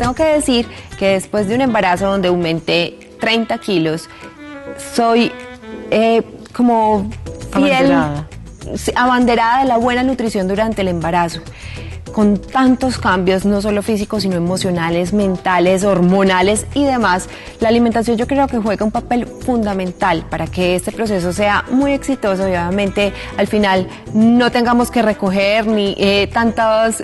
tengo que decir que después de un embarazo donde aumenté 30 kilos, soy como fiel, abanderada de la buena nutrición durante el embarazo. Con tantos cambios, no solo físicos, sino emocionales, mentales, hormonales y demás, la alimentación yo creo que juega un papel fundamental para que este proceso sea muy exitoso y obviamente al final no tengamos que recoger ni tantos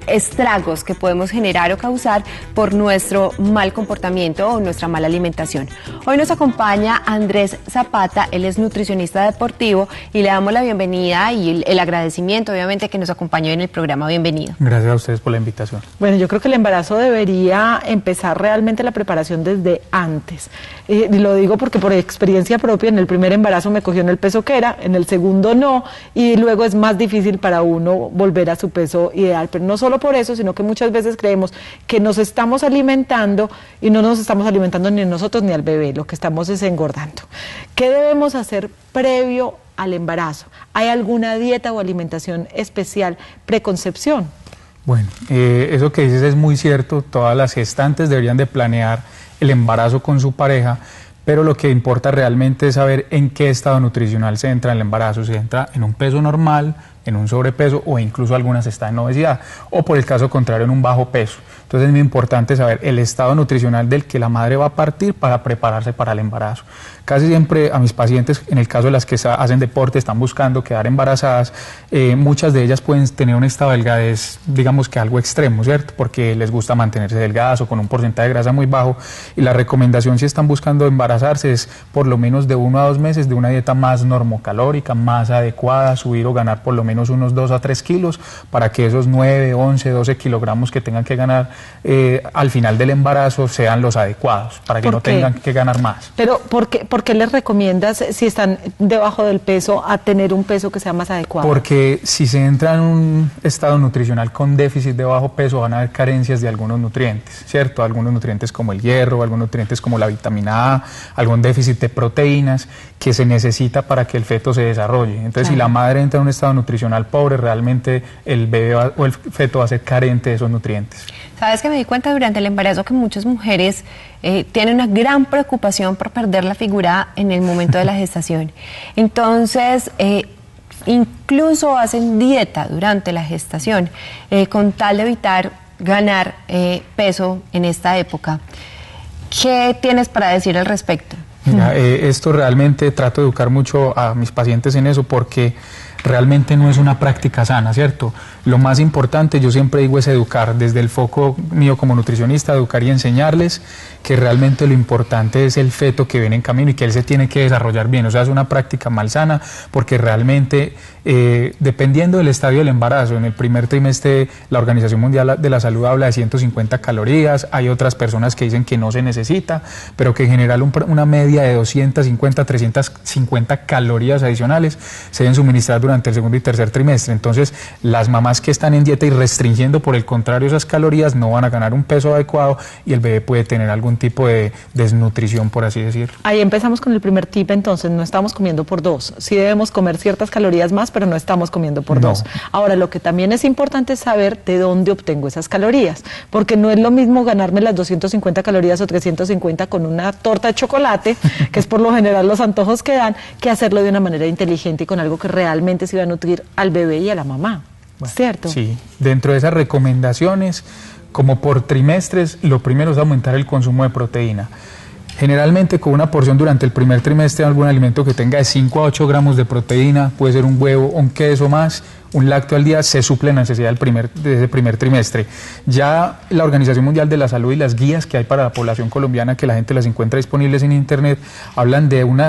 estragos que podemos generar o causar por nuestro mal comportamiento o nuestra mala alimentación. Hoy nos acompaña Andrés Zapata, él es nutricionista deportivo y le damos la bienvenida y el agradecimiento obviamente que nos acompañó en el programa. Bienvenido. Gracias a ustedes por la invitación. Bueno, yo creo que el embarazo debería empezar realmente la preparación desde antes. Lo digo porque por experiencia propia, en el primer embarazo me cogió en el peso que era, en el segundo no, y luego es más difícil para uno volver a su peso ideal. Pero no solo por eso, sino que muchas veces creemos que nos estamos alimentando y no nos estamos alimentando ni nosotros ni al bebé, lo que estamos es engordando. ¿Qué debemos hacer previo al embarazo? ¿Hay alguna dieta o alimentación especial preconcepción? Bueno, eso que dices es muy cierto, todas las gestantes deberían de planear el embarazo con su pareja, pero lo que importa realmente es saber en qué estado nutricional se entra en el embarazo, se entra en un peso normal, en un sobrepeso o incluso algunas están en obesidad o por el caso contrario en un bajo peso. Entonces es muy importante saber el estado nutricional del que la madre va a partir para prepararse para el embarazo. Casi siempre a mis pacientes, en el caso de las que hacen deporte, están buscando quedar embarazadas, muchas de ellas pueden tener un estado de delgadez, digamos que algo extremo, ¿cierto? Porque les gusta mantenerse delgadas o con un porcentaje de grasa muy bajo y la recomendación si están buscando embarazarse es por lo menos de 1 a 2 meses de una dieta más normocalórica, más adecuada, subir o ganar por lo menos unos 2 a 3 kilos para que esos 9, 11, 12 kilogramos que tengan que ganar al final del embarazo sean los adecuados, para que no tengan que ganar más. Pero ¿por qué les recomiendas, si están debajo del peso, a tener un peso que sea más adecuado? Porque si se entra en un estado nutricional con déficit de bajo peso, van a haber carencias de algunos nutrientes, ¿cierto? Algunos nutrientes como el hierro, algunos nutrientes como la vitamina A, algún déficit de proteínas que se necesita para que el feto se desarrolle. Entonces, si la madre entra en un estado nutricional pobre, realmente el bebé o el feto va a ser carente de esos nutrientes. Sabes que me di cuenta durante el embarazo que muchas mujeres tienen una gran preocupación por perder la figura en el momento de la gestación. Entonces, incluso hacen dieta durante la gestación con tal de evitar ganar peso en esta época. ¿Qué tienes para decir al respecto? Mira, esto realmente trato de educar mucho a mis pacientes en eso porque realmente no es una práctica sana, ¿cierto? Lo más importante, yo siempre digo, es educar, desde el foco mío como nutricionista, educar y enseñarles que realmente lo importante es el feto que viene en camino y que él se tiene que desarrollar bien. O sea, es una práctica malsana porque realmente, dependiendo del estadio del embarazo, en el primer trimestre la Organización Mundial de la Salud habla de 150 calorías, hay otras personas que dicen que no se necesita, pero que en general una media de 250, 350 calorías adicionales se deben suministrar durante el segundo y tercer trimestre. Entonces, las mamás que están en dieta y restringiendo por el contrario esas calorías no van a ganar un peso adecuado y el bebé puede tener algún tipo de desnutrición, por así decirlo. Ahí empezamos con el primer tip, entonces, no estamos comiendo por 2. Sí debemos comer ciertas calorías más, pero no estamos comiendo por 2. Ahora, lo que también es importante es saber de dónde obtengo esas calorías, porque no es lo mismo ganarme las 250 calorías o 350 con una torta de chocolate, que es por lo general los antojos que dan, que hacerlo de una manera inteligente y con algo que realmente se va a nutrir al bebé y a la mamá. Bueno, ¿cierto? Sí, dentro de esas recomendaciones, como por trimestres, lo primero es aumentar el consumo de proteína. Generalmente con una porción durante el primer trimestre de algún alimento que tenga de 5 a 8 gramos de proteína, puede ser un huevo, un queso más, un lácteo al día, se suple la necesidad de ese primer trimestre. Ya la Organización Mundial de la Salud y las guías que hay para la población colombiana, que la gente las encuentra disponibles en internet, hablan de un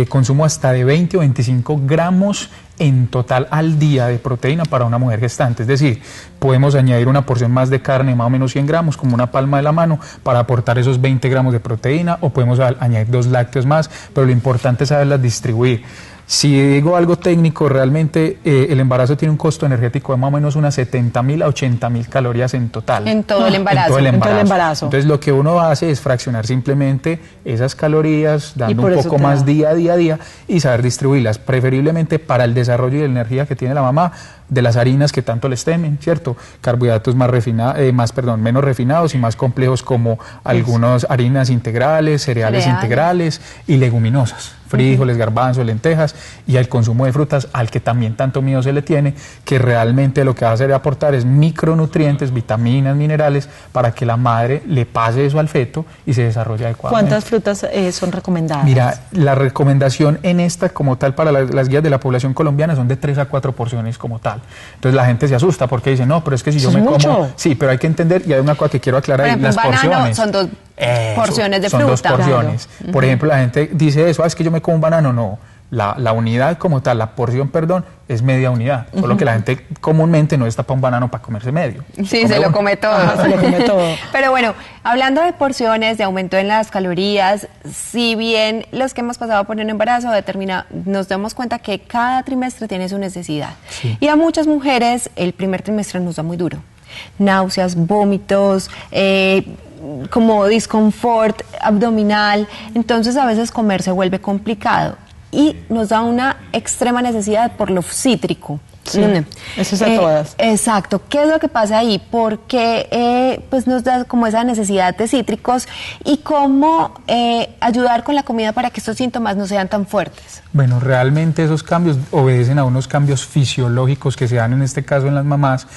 consumo hasta de 20 o 25 gramos en total al día de proteína para una mujer gestante. Es decir, podemos añadir una porción más de carne, más o menos 100 gramos, como una palma de la mano, para aportar esos 20 gramos de proteína, o podemos añadir 2 lácteos más, pero lo importante es saberlas distribuir. Si digo algo técnico, realmente el embarazo tiene un costo energético de más o menos unas 70.000 a 80.000 calorías en total. En todo el embarazo. En todo el embarazo. Entonces lo que uno hace es fraccionar simplemente esas calorías, dando un poco más día a día y saber distribuirlas, preferiblemente para el desarrollo y la energía que tiene la mamá, de las harinas que tanto les temen, ¿cierto? Carbohidratos menos refinados y más complejos como algunas harinas integrales, cereales integrales y leguminosas, frijoles, garbanzos, lentejas, y al consumo de frutas, al que también tanto miedo se le tiene, que realmente lo que va a hacer es aportar es micronutrientes, vitaminas, minerales, para que la madre le pase eso al feto y se desarrolle adecuadamente. ¿Cuántas frutas son recomendadas? Mira, la recomendación en esta como tal para las guías de la población colombiana son de 3 a 4 porciones como tal. Entonces la gente se asusta porque dice, no, pero es que si yo me como... Sí, pero hay que entender, y hay una cosa que quiero aclarar, por ejemplo, las porciones. Son 2 porciones de fruta. Son 2 porciones. Claro. Por ejemplo, la gente dice eso, es que yo me como un banano, no. La unidad como tal, la porción, perdón, es media unidad. Solo que la gente comúnmente no destapa un banano para comerse medio. Sí, se lo come todo. Se lo come todo. Pero bueno, hablando de porciones, de aumento en las calorías, si bien los que hemos pasado por un embarazo nos damos cuenta que cada trimestre tiene su necesidad. Sí. Y a muchas mujeres el primer trimestre nos da muy duro. Náuseas, vómitos, como disconfort abdominal. Entonces a veces comer se vuelve complicado. Y nos da una extrema necesidad por lo cítrico. Sí, eso es a todas. Exacto. ¿Qué es lo que pasa ahí? Porque pues nos da como esa necesidad de cítricos y cómo ayudar con la comida para que estos síntomas no sean tan fuertes. Bueno, realmente esos cambios obedecen a unos cambios fisiológicos que se dan en este caso en las mamás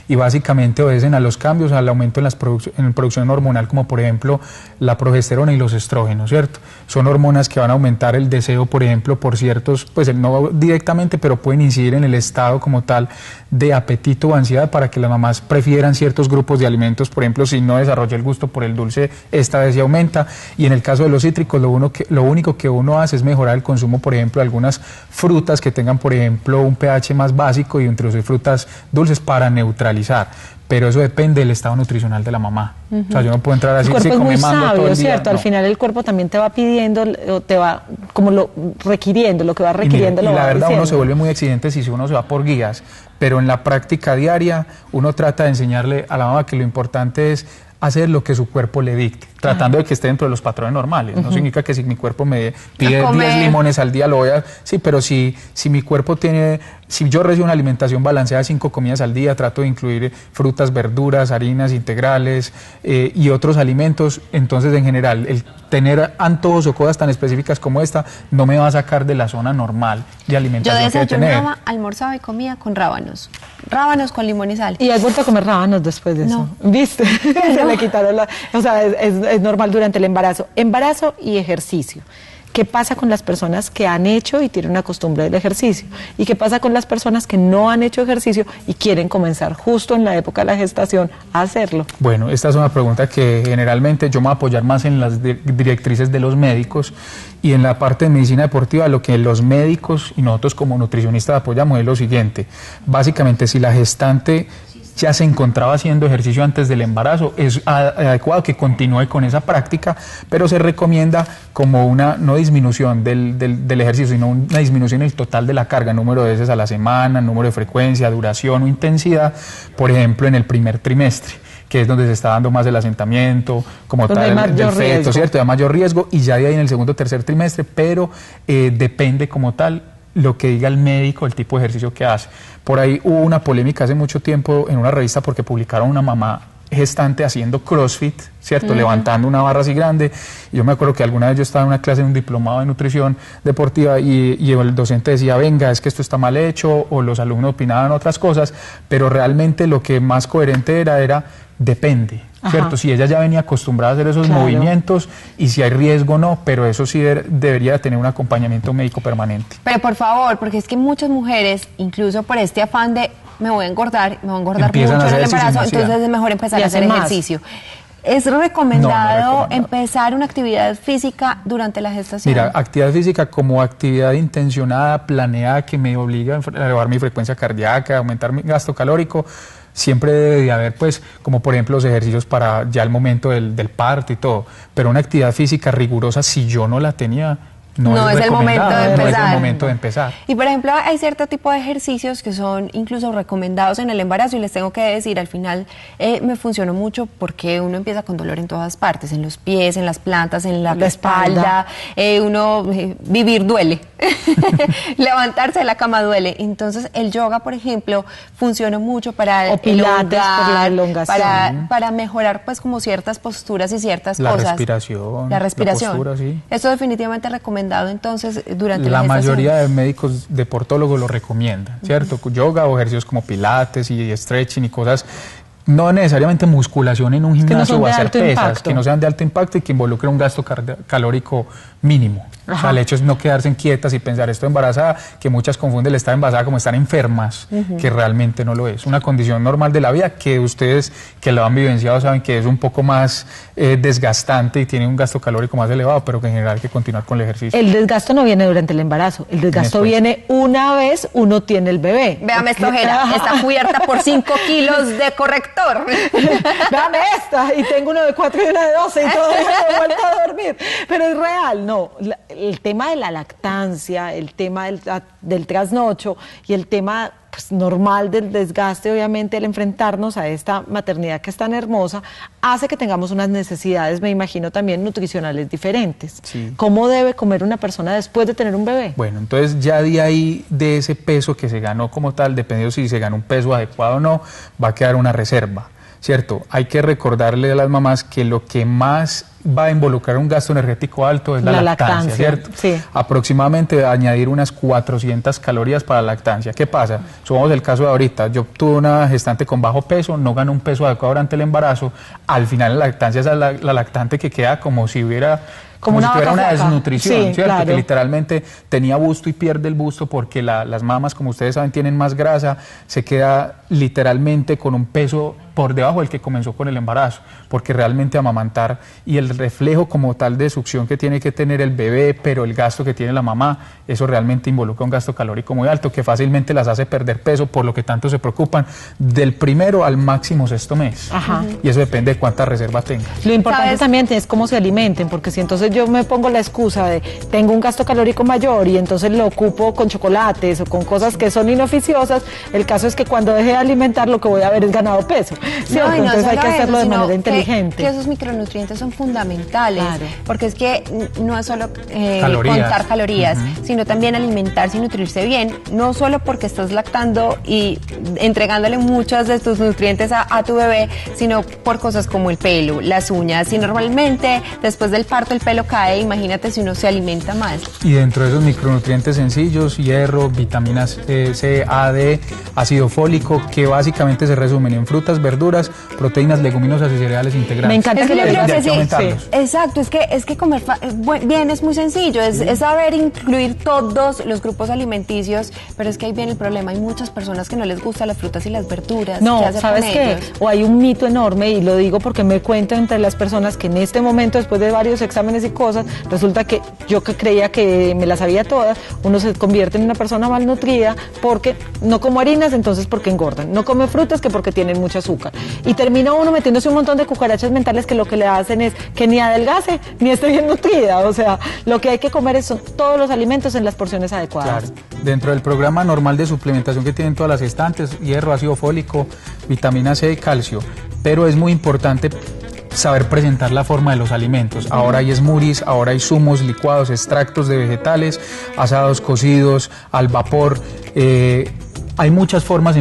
y básicamente obedecen a los cambios, al aumento en la producción hormonal, como por ejemplo la progesterona y los estrógenos, ¿cierto? Son hormonas que van a aumentar el deseo, por ejemplo, por ciertos, pues no directamente, pero pueden incidir en el estado como tal de apetito o ansiedad para que las mamás prefieran ciertos grupos de alimentos. Por ejemplo, si no desarrolla el gusto por el dulce, esta vez se aumenta. Y en el caso de los cítricos, lo único que uno hace es mejorar el consumo, por ejemplo, de algunas frutas que tengan, por ejemplo, un pH más básico y introducir frutas dulces para neutralizar. Pero eso depende del estado nutricional de la mamá. O sea, yo no puedo entrar así, el cuerpo sí, es muy mango sabio, todo el día. ¿cierto? No. Al final el cuerpo también te va pidiendo, o te va como lo requiriendo, lo que va requiriendo. Y lo la va verdad diciendo. uno se vuelve muy exigente si uno se va por guías, pero en la práctica diaria uno trata de enseñarle a la mamá que lo importante es hacer lo que su cuerpo le dicte, tratando de que esté dentro de los patrones normales. No significa que si mi cuerpo me pide 10 limones al día lo voy a... Sí, pero si mi cuerpo tiene... Si yo recibo una alimentación balanceada de 5 comidas al día, trato de incluir frutas, verduras, harinas integrales y otros alimentos, entonces en general el tener antojos o cosas tan específicas como esta no me va a sacar de la zona normal de alimentación. Yo desayunaba, almorzaba y comía con rábanos con limón y sal. ¿Y has vuelto a comer rábanos después de eso? ¿Viste? Se le quitaron o sea, es normal durante el embarazo y ejercicio. ¿Qué pasa con las personas que han hecho y tienen una costumbre del ejercicio? ¿Y qué pasa con las personas que no han hecho ejercicio y quieren comenzar justo en la época de la gestación a hacerlo? Bueno, esta es una pregunta que generalmente yo me voy a apoyar más en las directrices de los médicos y en la parte de medicina deportiva lo que los médicos y nosotros como nutricionistas apoyamos es lo siguiente. Básicamente, si la gestante ya se encontraba haciendo ejercicio antes del embarazo, es adecuado que continúe con esa práctica, pero se recomienda como una no disminución del ejercicio, sino una disminución en el total de la carga, número de veces a la semana, número de frecuencia, duración o intensidad, por ejemplo, en el primer trimestre, que es donde se está dando más el asentamiento, como tal, del feto, ¿cierto? Da mayor riesgo, y ya de ahí en el segundo o tercer trimestre, pero depende como tal lo que diga el médico, el tipo de ejercicio que hace. Por ahí hubo una polémica hace mucho tiempo en una revista porque publicaron una mamá gestante haciendo CrossFit, ¿cierto? Levantando una barra así grande. Y yo me acuerdo que alguna vez yo estaba en una clase de un diplomado de nutrición deportiva y el docente decía, venga, es que esto está mal hecho, o los alumnos opinaban otras cosas, pero realmente lo que más coherente era depende, ¿cierto? Ajá. Si ella ya venía acostumbrada a hacer esos movimientos y si hay riesgo o no, pero eso sí debería tener un acompañamiento médico permanente. Pero por favor, porque es que muchas mujeres, incluso por este afán de me voy a engordar mucho en el embarazo, entonces es mejor empezar a hacer ejercicio. ¿Es recomendado empezar una actividad física durante la gestación? Mira, actividad física como actividad intencionada, planeada, que me obliga a elevar mi frecuencia cardíaca, aumentar mi gasto calórico, siempre debe de haber, pues, como por ejemplo los ejercicios para ya el momento del parto y todo, pero una actividad física rigurosa, si yo no la tenía, no es el momento de empezar. No es el momento de empezar. Y por ejemplo, hay cierto tipo de ejercicios que son incluso recomendados en el embarazo y les tengo que decir, al final me funcionó mucho porque uno empieza con dolor en todas partes, en los pies, en las plantas, en la espalda. Vivir duele, levantarse de la cama duele. Entonces el yoga, por ejemplo, funciona mucho para pilates por la elongación. Para mejorar pues como ciertas posturas y ciertas la cosas. Respiración. La respiración. La postura, sí. Esto definitivamente recomendado entonces durante la gestación. mayoría de médicos deportólogos lo recomiendan, ¿cierto? Yoga o ejercicios como pilates y stretching y cosas, no necesariamente musculación en un gimnasio o hacer pesas, que no sean de alto impacto y que involucren un gasto calórico mínimo. Ajá. O sea, el hecho es no quedarse quietas y pensar estoy embarazada, que muchas confunden el estar embarazada como estar enfermas, que realmente no lo es. Una condición normal de la vida que ustedes que lo han vivenciado saben que es un poco más desgastante y tiene un gasto calórico más elevado, pero que en general hay que continuar con el ejercicio. El desgasto no viene durante el embarazo, el desgasto viene una vez uno tiene el bebé. Véame esta ojera, está cubierta por 5 kilos de corrector. Véame esta, y tengo uno de 4 y una de 12 y todavía no he vuelto a dormir. Pero es real, no. El tema de la lactancia, el tema del trasnocho y el tema pues, normal del desgaste, obviamente, el enfrentarnos a esta maternidad que es tan hermosa, hace que tengamos unas necesidades, me imagino, también nutricionales diferentes. Sí. ¿Cómo debe comer una persona después de tener un bebé? Bueno, entonces ya de ahí, de ese peso que se ganó como tal, dependiendo si se ganó un peso adecuado o no, va a quedar una reserva. ¿Cierto? Hay que recordarle a las mamás que lo que más va a involucrar un gasto energético alto es la lactancia, ¿cierto? Sí. Aproximadamente añadir unas 400 calorías para la lactancia. ¿Qué pasa? Supongamos el caso de ahorita, yo tuve una gestante con bajo peso, no ganó un peso adecuado durante el embarazo, al final la lactancia es la lactante que queda como si hubiera... Como si tuviera una desnutrición, sí, ¿cierto? Claro. Que literalmente tenía busto y pierde el busto porque las mamas, como ustedes saben, tienen más grasa, se queda literalmente con un peso por debajo del que comenzó con el embarazo, porque realmente amamantar y el reflejo como tal de succión que tiene que tener el bebé, pero el gasto que tiene la mamá, eso realmente involucra un gasto calórico muy alto que fácilmente las hace perder peso, por lo que tanto se preocupan del primero al máximo 6º mes. Ajá. Y eso depende de cuánta reserva tenga. Lo importante también es cómo se alimenten, porque si entonces yo me pongo la excusa de tengo un gasto calórico mayor y entonces lo ocupo con chocolates o con cosas que son inoficiosas, el caso es que cuando deje de alimentar lo que voy a ver es ganado peso. ¿Cierto? No, entonces hay que hacerlo de manera que inteligente. esos micronutrientes son fundamentales, claro. Porque es que no es solo contar calorías, sino también alimentarse y nutrirse bien, no solo porque estás lactando y entregándole muchos de tus nutrientes a tu bebé, sino por cosas como el pelo, las uñas. Si normalmente después del parto el pelo cae, imagínate si uno se alimenta más. Y dentro de esos micronutrientes sencillos, hierro, vitaminas C, A, D, ácido fólico, que básicamente se resumen en frutas, verduras, proteínas, leguminosas y cereales integrales. Me encanta que lo digas. Sí. Exacto, es que comer bien es muy sencillo, es saber incluir todos los grupos alimenticios, pero es que ahí viene el problema, hay muchas personas que no les gustan las frutas y las verduras. No, ¿sabes qué? O hay un mito enorme, y lo digo porque me cuento entre las personas que en este momento, después de varios exámenes y cosas, resulta que yo que creía que me las sabía todas, uno se convierte en una persona malnutrida porque no como harinas, entonces porque engordan, no come frutas que porque tienen mucho azúcar, y termina uno metiéndose un montón de cucarachas mentales que lo que le hacen es que ni adelgace ni esté bien nutrida. O sea, lo que hay que comer son todos los alimentos en las porciones adecuadas. Claro. Dentro del programa normal de suplementación que tienen todas las gestantes, hierro, ácido fólico, vitamina C, calcio, pero es muy importante saber presentar la forma de los alimentos. Ahora hay smoothies, ahora hay zumos, licuados, extractos de vegetales, asados, cocidos, al vapor. Hay muchas formas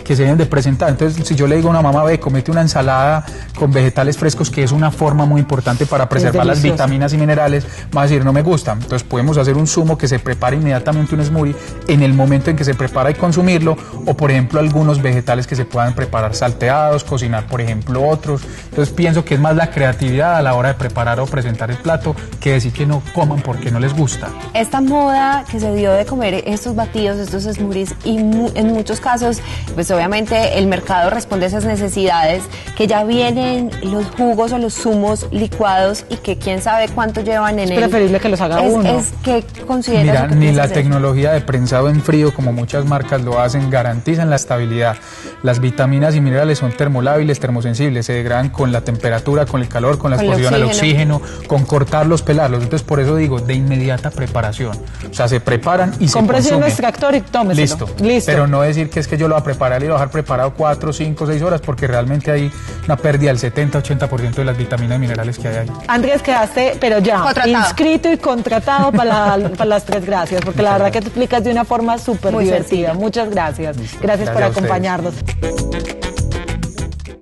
que se deben de presentar. Entonces, si yo le digo a una mamá, ve, comete una ensalada con vegetales frescos, que es una forma muy importante para preservar las vitaminas y minerales, va a decir, no me gusta. Entonces, podemos hacer un zumo que se prepara inmediatamente un smoothie en el momento en que se prepara y consumirlo, o por ejemplo, algunos vegetales que se puedan preparar salteados, cocinar, por ejemplo, otros. Entonces, pienso que es más la creatividad a la hora de preparar o presentar el plato que decir que no coman porque no les gusta. Esta moda que se dio de comer estos batidos, estos smoothies, y en muchos casos, pues obviamente el mercado responde a esas necesidades, que ya vienen los jugos o los zumos licuados y que quién sabe cuánto llevan en él. Es preferible que los haga uno. Es que considera. Mira, ni la tecnología de prensado en frío, como muchas marcas lo hacen, garantizan la estabilidad. Las vitaminas y minerales son termolábiles, termosensibles, se degradan con la temperatura, con el calor, con la exposición al oxígeno, con cortarlos, pelarlos. Entonces, por eso digo, de inmediata preparación. O sea, se preparan y se consumen. Un extractor y tómeselo. Listo. Pero no decir que es que yo lo voy a preparar y lo voy a dejar preparado 4, 5, 6 horas, porque realmente hay una pérdida del 70-80% de las vitaminas y minerales que hay ahí. Andrés, quedaste, pero ya, inscrito y contratado para las 3 gracias, porque la verdad que te explicas de una forma súper divertida. Muchas gracias. Gracias por acompañarnos.